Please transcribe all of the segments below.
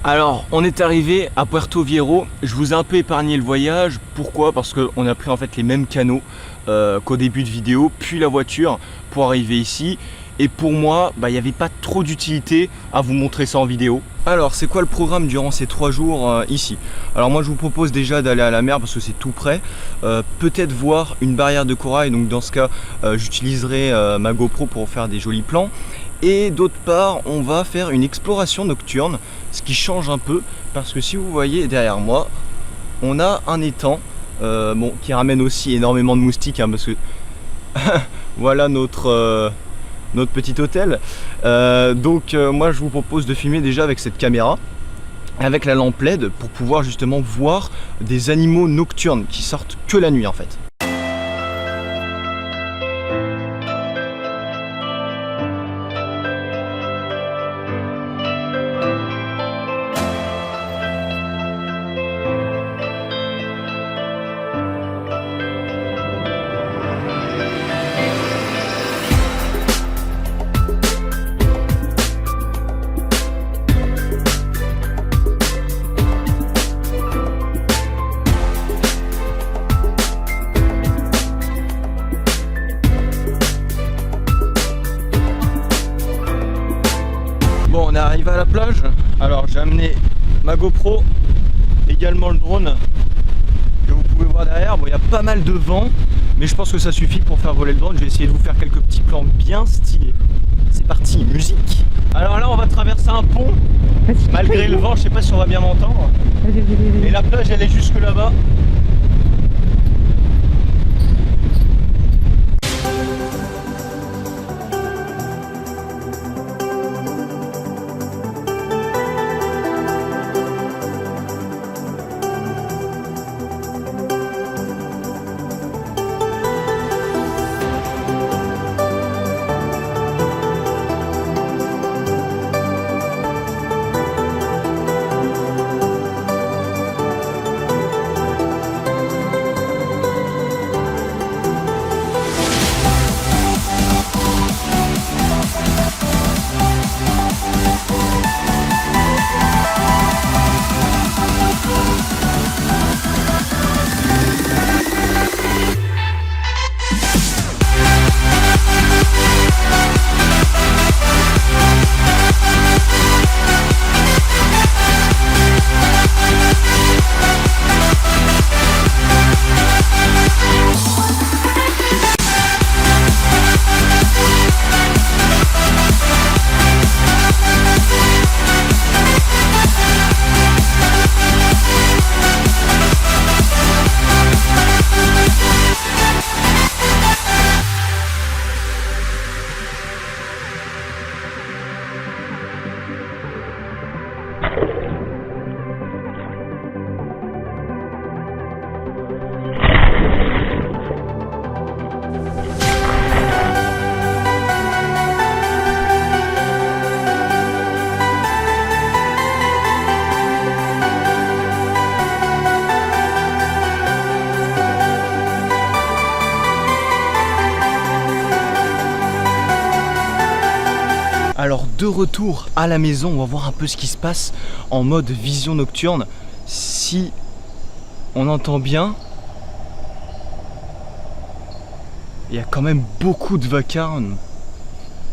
Alors, on est arrivé à Puerto Viejo. Je vous ai un peu épargné le voyage. Pourquoi? Parce qu'on a pris en fait les mêmes canaux qu'au début de vidéo, puis la voiture pour arriver ici. Et pour moi, il n'y avait pas trop d'utilité à vous montrer ça en vidéo. Alors, c'est quoi le programme durant ces 3 jours ici? Alors moi, je vous propose déjà d'aller à la mer parce que c'est tout près. Peut-être voir une barrière de corail. Donc dans ce cas, j'utiliserai ma GoPro pour faire des jolis plans. Et d'autre part, on va faire une exploration nocturne, ce qui change un peu parce que si vous voyez derrière moi, on a un étang qui ramène aussi énormément de moustiques parce que voilà notre petit hôtel. Moi je vous propose de filmer déjà avec cette caméra, avec la lampe LED, pour pouvoir justement voir des animaux nocturnes qui sortent que la nuit en fait. Bon, on est arrivé à la plage. Alors j'ai amené ma GoPro, également le drone que vous pouvez voir derrière. Bon, il y a pas mal de vent, mais je pense que ça suffit pour faire voler le drone. Je vais essayer de vous faire quelques petits plans bien stylés. C'est parti, musique. Alors là, on va traverser un pont. Malgré le vent, je sais pas si on va bien m'entendre. Et la plage, elle est jusque là-bas. Alors de retour à la maison, on va voir un peu ce qui se passe en mode vision nocturne. Si on entend bien, il y a quand même beaucoup de vacarme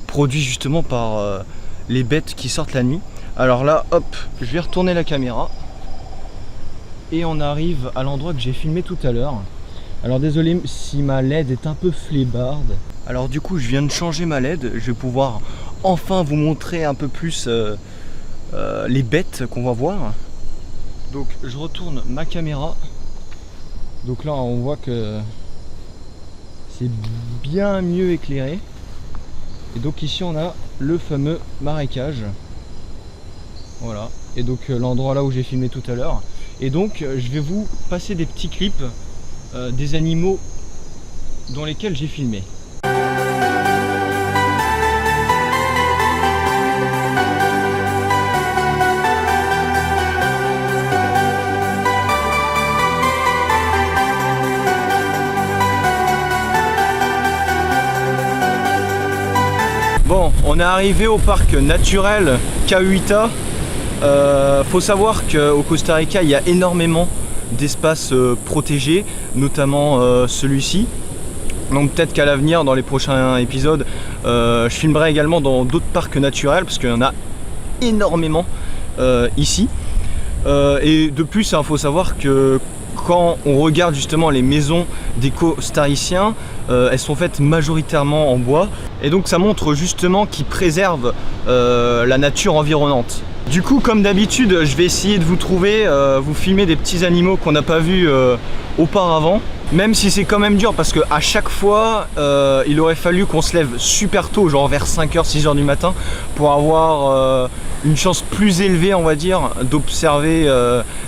produit justement par les bêtes qui sortent la nuit. Alors là, hop, je vais retourner la caméra et on arrive à l'endroit que j'ai filmé tout à l'heure. Alors désolé si ma LED est un peu flébarde. Alors du coup, je viens de changer ma LED, je vais pouvoir enfin vous montrer un peu plus les bêtes qu'on va voir. Donc je retourne ma caméra. Donc là on voit que c'est bien mieux éclairé. Et donc ici on a le fameux marécage. Voilà. Et donc l'endroit là où j'ai filmé tout à l'heure. Et donc je vais vous passer des petits clips des animaux dans lesquels j'ai filmé. Bon, on est arrivé au parc naturel Cahuita. Faut savoir qu'au Costa Rica, il y a énormément d'espaces protégés, notamment celui-ci. Donc peut-être qu'à l'avenir, dans les prochains épisodes, je filmerai également dans d'autres parcs naturels, parce qu'il y en a énormément ici. Et de plus, il faut savoir que quand on regarde justement les maisons des costariciens, elles sont faites majoritairement en bois. Et donc ça montre justement qu'ils préservent la nature environnante. Du coup, comme d'habitude, je vais essayer de vous trouver, vous filmer des petits animaux qu'on n'a pas vus auparavant. Même si c'est quand même dur parce qu'à chaque fois, il aurait fallu qu'on se lève super tôt, genre vers 5h, 6h du matin, pour avoir une chance plus élevée, on va dire, d'observer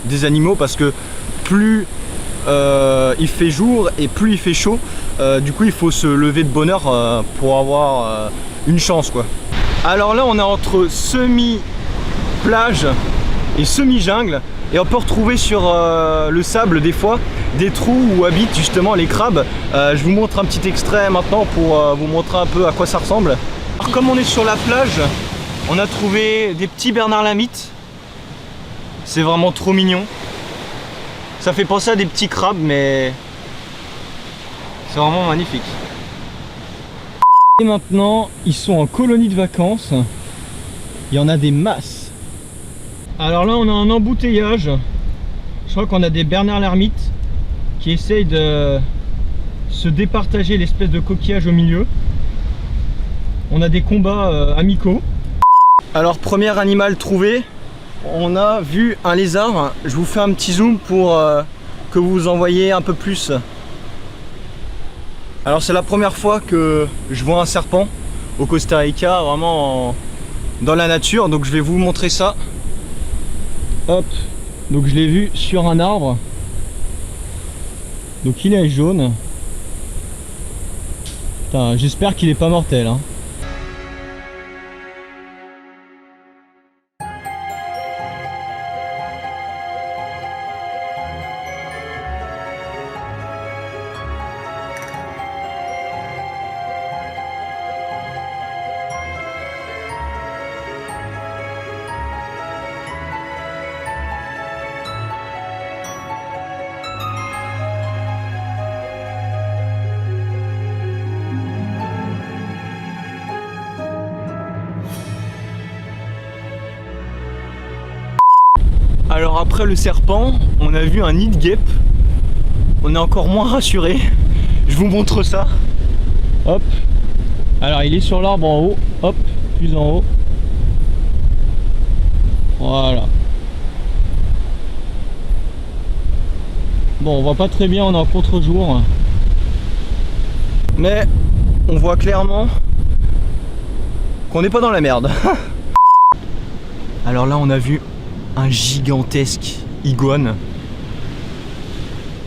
des animaux, parce que plus il fait jour et plus il fait chaud, du coup il faut se lever de bonne heure pour avoir une chance, quoi. Alors là, on est entre semi-plage et semi-jungle, et on peut retrouver sur le sable des fois des trous où habitent justement les crabes. Je vous montre un petit extrait maintenant pour vous montrer un peu à quoi ça ressemble. Alors, comme on est sur la plage, on a trouvé des petits Bernard Lamite. C'est vraiment trop mignon. Ça fait penser à des petits crabes, mais c'est vraiment magnifique. Et maintenant, ils sont en colonie de vacances. Il y en a des masses. Alors là, on a un embouteillage. Je crois qu'on a des Bernard l'ermite qui essayent de se départager l'espèce de coquillage au milieu. On a des combats amicaux. Alors, premier animal trouvé, on a vu un lézard. Je vous fais un petit zoom pour que vous en voyez un peu plus. Alors, c'est la première fois que je vois un serpent au Costa Rica, vraiment dans la nature. Donc je vais vous montrer ça. Hop, donc je l'ai vu sur un arbre. Donc il est jaune. J'espère qu'il est pas mortel, hein. Alors après le serpent, on a vu un nid de guêpe. On est encore moins rassuré. Je vous montre ça. Hop. Alors il est sur l'arbre en haut. Hop, plus en haut. Voilà. Bon, on voit pas très bien, on est en contre-jour. Mais on voit clairement qu'on n'est pas dans la merde. Alors là, on a vu un gigantesque iguane.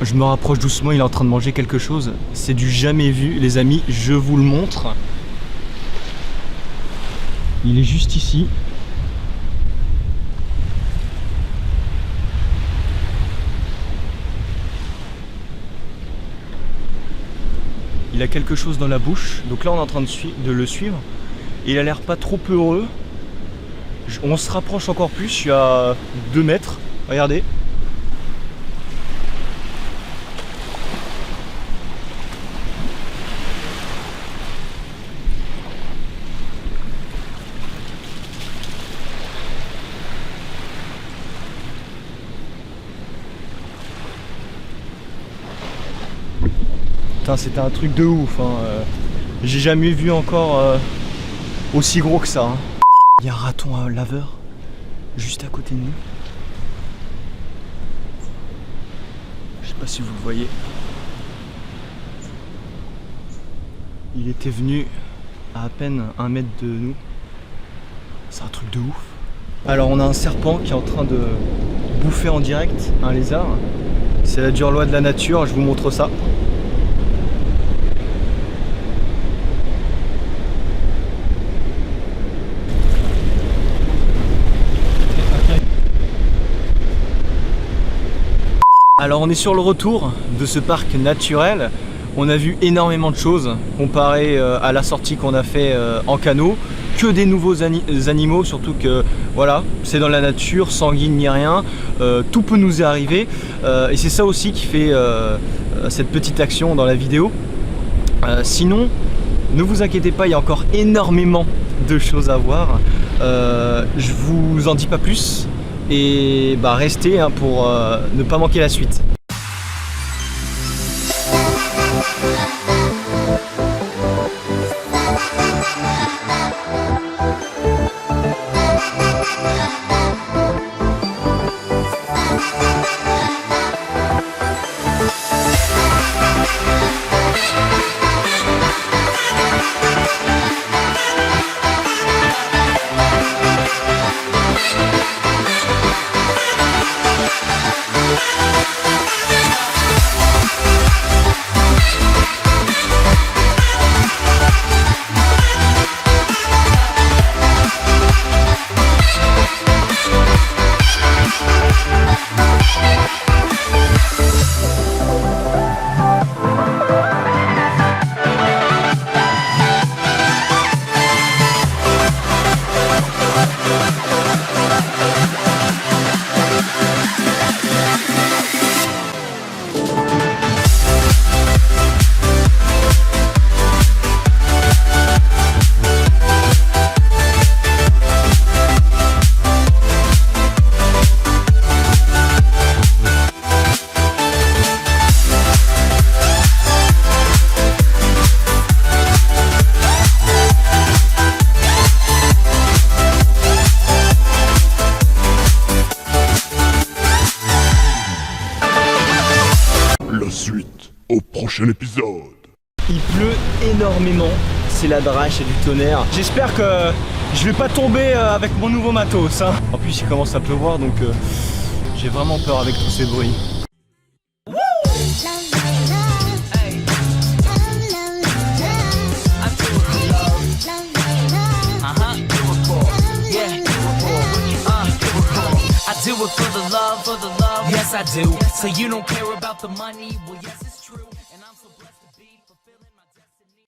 Je me rapproche doucement, il est en train de manger quelque chose. C'est du jamais vu, les amis, je vous le montre. Il est juste ici. Il a quelque chose dans la bouche, donc là on est en train de le suivre. Il a l'air pas trop heureux. On se rapproche encore plus, je suis à 2 mètres, regardez. Putain, c'était un truc de ouf, hein. J'ai jamais vu encore aussi gros que ça, hein. Il y a un raton laveur juste à côté de nous. Je sais pas si vous le voyez. Il était venu à peine 1 mètre de nous. C'est un truc de ouf. Alors on a un serpent qui est en train de bouffer en direct un lézard. C'est la dure loi de la nature, je vous montre ça. Alors on est sur le retour de ce parc naturel. On a vu énormément de choses comparé à la sortie qu'on a fait en canot. que des nouveaux animaux, surtout que voilà, c'est dans la nature, sans guide ni rien, tout peut nous arriver, et c'est ça aussi qui fait cette petite action dans la vidéo. Sinon, ne vous inquiétez pas, il y a encore énormément de choses à voir. Je vous en dis pas plus, et bah restez hein, pour ne pas manquer la suite. La suite au prochain épisode. Il pleut énormément, c'est la drache et du tonnerre. J'espère que je vais pas tomber avec mon nouveau matos. Hein. En plus il commence à pleuvoir donc j'ai vraiment peur avec tous ces bruits. I do it for the love, yes I do. So you don't care about the money, well yes I do.